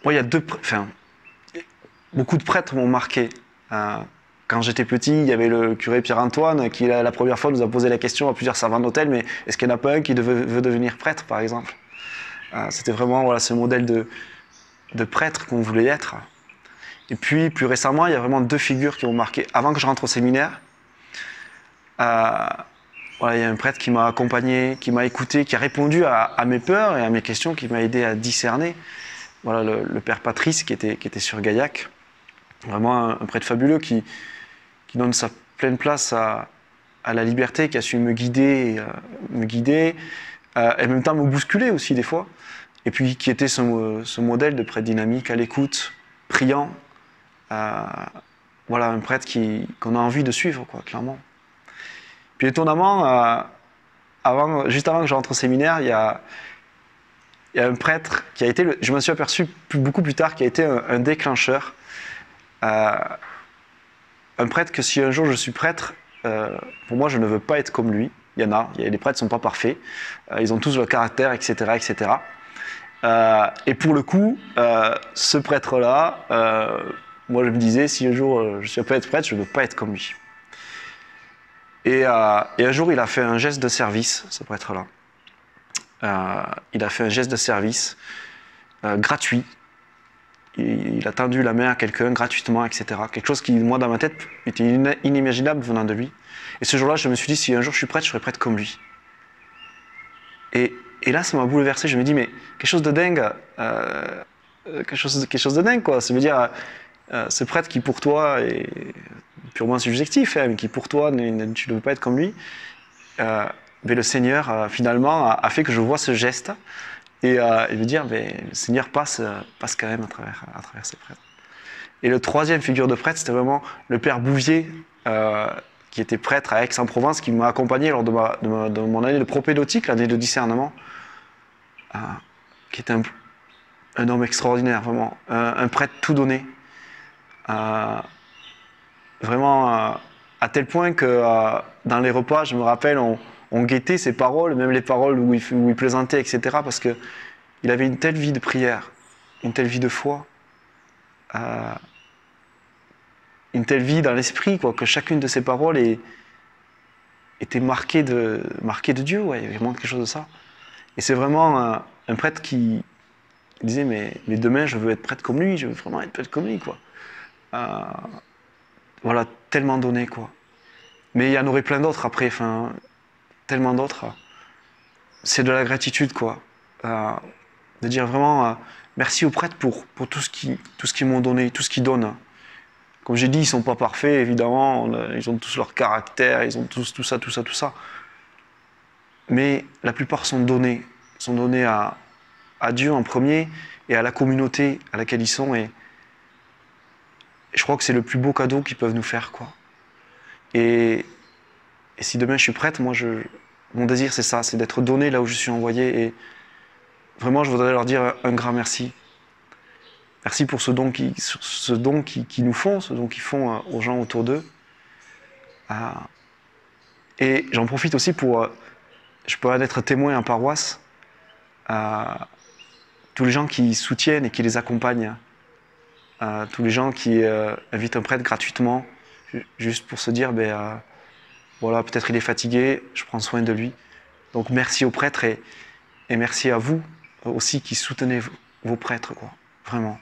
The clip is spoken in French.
Moi, il y a beaucoup de prêtres m'ont marqué. Euh, Quand j'étais petit, il y avait le curé Pierre-Antoine qui, la première fois, nous a posé la question à plusieurs servants d'hôtel, mais est-ce qu'il n'y en a pas un qui veut devenir prêtre, par exemple? C'était vraiment voilà, ce modèle de prêtre qu'on voulait être. Et puis, plus récemment, il y a vraiment deux figures qui m'ont marqué. Avant que je rentre au séminaire, euh, voilà, il y a un prêtre qui m'a accompagné, qui m'a écouté, qui a répondu à mes peurs et à mes questions, qui m'a aidé à discerner. Voilà, le père Patrice qui était sur Gaillac. Vraiment un prêtre fabuleux qui donne sa pleine place à la liberté, qui a su me guider et en même temps me bousculer aussi des fois. Et puis qui était ce modèle de prêtre dynamique, à l'écoute, priant. Euh, voilà, un prêtre qu'on a envie de suivre, quoi, clairement. Puis étonnamment, juste avant que je rentre au séminaire, il y a un prêtre qui a été, je m'en suis aperçu beaucoup plus tard, qui a été un déclencheur. Euh, un prêtre que si un jour je suis prêtre, pour moi je ne veux pas être comme lui. Les prêtres ne sont pas parfaits, ils ont tous leur caractère, etc. etc. Et pour le coup, ce prêtre-là, moi je me disais, si un jour je ne suis pas être prêtre, je ne veux pas être comme lui. Et un jour il a fait un geste de service, ce prêtre-là. Il a fait un geste de service gratuit. Il a tendu la main à quelqu'un gratuitement, etc. Quelque chose qui, moi, dans ma tête, était inimaginable venant de lui. Et ce jour-là, je me suis dit, si un jour je suis prêtre, je serai prêtre comme lui. Et là, ça m'a bouleversé. Je me dis, mais quelque chose de dingue, quelque chose de dingue, quoi. Ça veut dire, ce prêtre qui, pour toi, est purement subjectif, hein, mais qui, pour toi, tu ne veux pas être comme lui, mais le Seigneur, finalement, a fait que je vois ce geste. Et me dire, mais le Seigneur passe quand même à travers ces prêtres. Et le troisième figure de prêtre, c'était vraiment le père Bouvier, qui était prêtre à Aix-en-Provence, qui m'a accompagné lors de mon année de propédeutique, l'année de discernement, qui était un homme extraordinaire, vraiment, un prêtre tout donné. Vraiment, à tel point que dans les repas, je me rappelle, on guettait ses paroles, même les paroles où il plaisantait, etc., parce que il avait une telle vie de prière, une telle vie de foi, une telle vie dans l'esprit, quoi, que chacune de ses paroles était marquée de Dieu. Ouais, il y avait vraiment quelque chose de ça. Et c'est vraiment un prêtre qui disait, mais demain, je veux être prêtre comme lui, je veux vraiment être prêtre comme lui, quoi. Voilà, tellement donné, quoi. Mais il y en aurait plein d'autres après, enfin, tellement d'autres. C'est de la gratitude, quoi. De dire vraiment merci aux prêtres pour tout ce qu'ils m'ont donné, tout ce qu'ils donnent. Comme j'ai dit, ils ne sont pas parfaits, évidemment, ils ont tous leur caractère, ils ont tous tout ça, tout ça, tout ça. Mais la plupart sont donnés à Dieu en premier et à la communauté à laquelle ils sont. Et je crois que c'est le plus beau cadeau qu'ils peuvent nous faire, quoi. Et si demain je suis prêtre, mon désir c'est ça, c'est d'être donné là où je suis envoyé. Et vraiment, je voudrais leur dire un grand merci. Merci pour ce don qu'ils nous font, ce don qu'ils font aux gens autour d'eux. Et j'en profite aussi pour, je peux en être témoin en paroisse, tous les gens qui soutiennent et qui les accompagnent, tous les gens qui invitent un prêtre gratuitement, juste pour se dire, voilà, peut-être il est fatigué, je prends soin de lui. Donc merci aux prêtres et merci à vous aussi qui soutenez vos prêtres, quoi, vraiment.